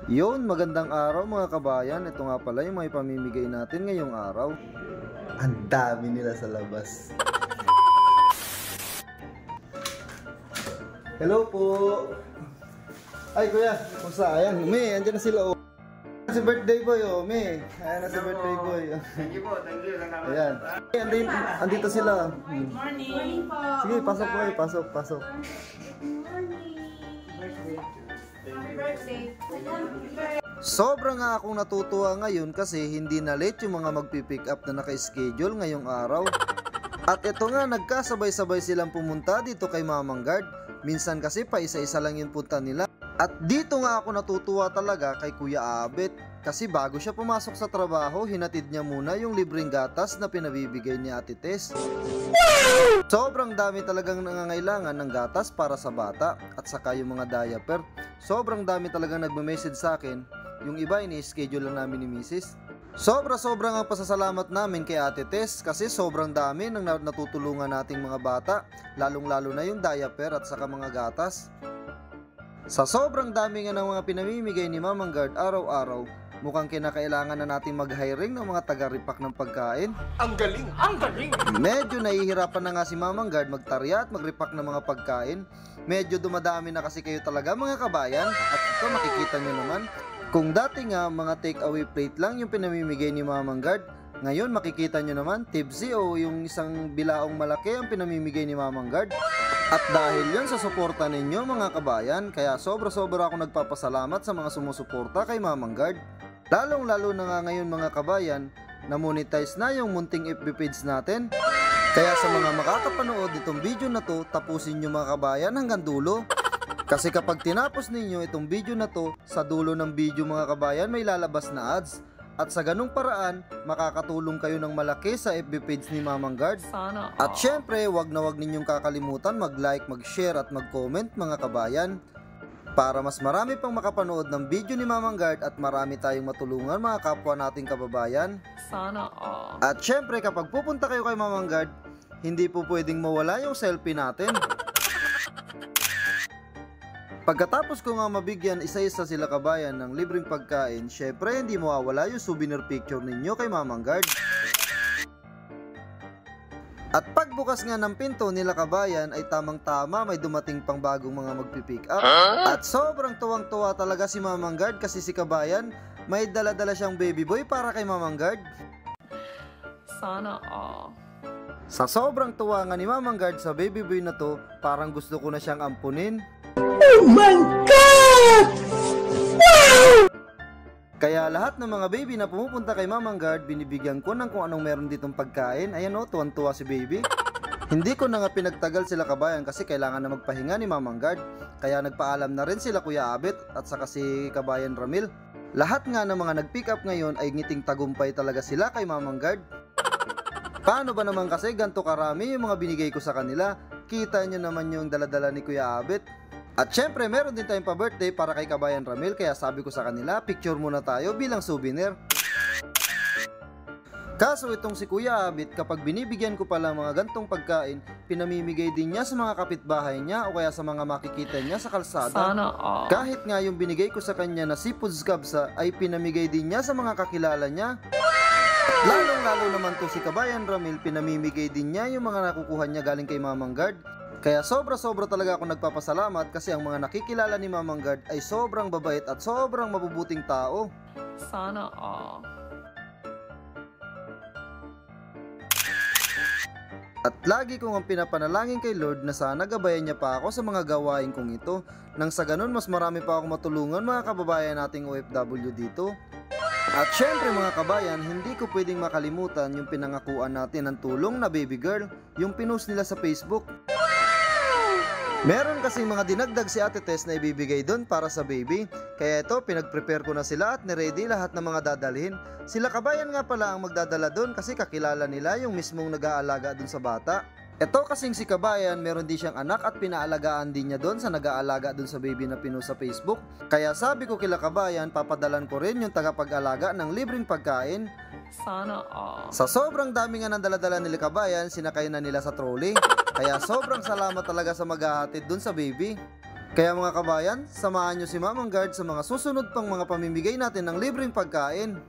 Yun, magandang araw mga kabayan. Ito nga pala yung may pamimigay natin ngayong araw. Ang dami nila sa labas. Hello po. Ay kuya, kumusta? Ayan, Umi, andyan na sila. Oh. Si birthday boy, oh, Umi. Ayan na si birthday boy. Thank you po, thank you. Ayan. Andito sila. Good morning po. Sige, pasok po. Pasok. Happy birthday. Sobra nga akong natutuwa ngayon kasi hindi na late yung mga magpipick up na naka-schedule ngayong araw. At ito nga, nagkasabay-sabay silang pumunta dito kay Mamang Guard. Minsan kasi pa isa-isa lang yung punta nila. At dito nga ako natutuwa talaga kay Kuya Abet. Kasi bago siya pumasok sa trabaho, hinatid niya muna yung libreng gatas na pinabibigay ni Ate Tess. Sobrang dami talagang nangangailangan ng gatas para sa bata at saka yung mga diaper. Sobrang dami talagang nagme-message sa akin. Yung iba ini-schedule lang namin ni Mrs. Sobra-sobra nga pasasalamat namin kay Ate Tess kasi sobrang dami ng natutulungan nating mga bata, lalong-lalo na yung diaper at saka mga gatas. Sa sobrang dami nga ng mga pinamimigay ni Mamang Guard araw-araw, mukhang kinakailangan na nating mag-hiring ng mga taga-repack ng pagkain. Ang galing, ang galing! Medyo nahihirapan na nga si Mamang Guard magtarya at mag-repack ng mga pagkain. Medyo dumadami na kasi kayo talaga mga kabayan at ito makikita nyo naman. Kung dati nga mga take-away plate lang yung pinamimigay ni Mamang Guard, ngayon makikita nyo naman tipsy o yung isang bilaong malaki ang pinamimigay ni Mamang Guard. At dahil yun sa suporta ninyo mga kabayan, kaya sobra-sobra ako nagpapasalamat sa mga sumusuporta kay Mamang Guard. Lalong-lalo na nga ngayon mga kabayan, na-monetize na yung munting FB page natin. Kaya sa mga makakapanood itong video na to, tapusin nyo mga kabayan hanggang dulo. Kasi kapag tinapos ninyo itong video na to, sa dulo ng video mga kabayan may lalabas na ads. At sa ganung paraan, makakatulong kayo ng malaki sa FB page ni Mamang Guard. Sana. At syempre, wag na wag ninyong kakalimutan mag-like, mag-share at mag-comment mga kabayan. Para mas marami pang makapanood ng video ni Mamang Guard at marami tayong matulungan mga kapwa nating kababayan. Sana. At syempre, kapag pupunta kayo kay Mamang Guard, hindi po pwedeng mawala yung selfie natin. Pagkatapos ko nga mabigyan isa-isa sila kabayan ng libreng pagkain, syempre hindi mawawala yung souvenir picture ninyo kay Mamang Guard. At pagbukas nga ng pinto nila kabayan ay tamang-tama may dumating pang bagong mga magpipick up. At sobrang tuwang-tuwa talaga si Mamang Guard kasi si kabayan may dala-dala siyang baby boy para kay Mamang Guard. Sana. Sa sobrang tuwa nga ni Mamang Guard sa baby boy na to, parang gusto ko na siyang ampunin. Oh my God! Wow! Kaya lahat ng mga baby na pumupunta kay Mamang Guard, binibigyan ko ng kung anong meron ditong pagkain. Ayan o, tuwan-tuwa si baby. Hindi ko na nga pinagtagal sila kabayan kasi kailangan na magpahinga ni Mamang Guard. Kaya nagpaalam na rin sila Kuya Abet at saka si kabayan Ramil. Lahat nga ng mga nag-pick up ngayon ay ngiting tagumpay talaga sila kay Mamang Guard. Paano ba naman kasi ganito karami yung mga binigay ko sa kanila? Kita nyo naman yung daladala ni Kuya Abet. At syempre meron din tayong pa-birthday para kay kabayan Ramil, kaya sabi ko sa kanila picture muna tayo bilang souvenir. Kaso itong si Kuya Abet, kapag binibigyan ko pala mga gantong pagkain, pinamimigay din niya sa mga kapitbahay niya o kaya sa mga makikita niya sa kalsada. Sana. Kahit nga yung binigay ko sa kanya na seafood scabsa ay pinamigay din niya sa mga kakilala niya. Lalong-lalo naman to si kabayan Ramil, pinamimigay din niya yung mga nakukuha niya galing kay Mamang Guard. Kaya sobra-sobra talaga ako nagpapasalamat kasi ang mga nakikilala ni Mamang Guard ay sobrang babait at sobrang mabubuting tao. Sana. At lagi kong ang pinapanalangin kay Lord na sana gabayan niya pa ako sa mga gawain kong ito. Nang sa ganun mas marami pa akong matulungan mga kababayan nating OFW dito. At syempre mga kabayan, hindi ko pwedeng makalimutan yung pinangakuan natin ng tulong na baby girl, yung pinost nila sa Facebook. Meron kasing mga dinagdag si Ate Tess na ibibigay doon para sa baby. Kaya ito, pinag-prepare ko na sila at niready lahat ng mga dadalhin. Sila kabayan nga pala ang magdadala doon kasi kakilala nila yung mismong nag-aalaga doon sa bata. Ito kasing si kabayan, meron din siyang anak at pinaalagaan din niya doon sa nag-aalaga doon sa baby na pinost sa Facebook. Kaya sabi ko kila kabayan, papadalan ko rin yung tagapag-alaga ng libreng pagkain. Sana. Sa sobrang dami nga ng daladala nila kabayan, sinakay na nila sa trolley. Kaya sobrang salamat talaga sa maghahatid dun sa baby. Kaya mga kabayan, samahan nyo si Mamang Guard sa mga susunod pang mga pamimigay natin ng libreng pagkain.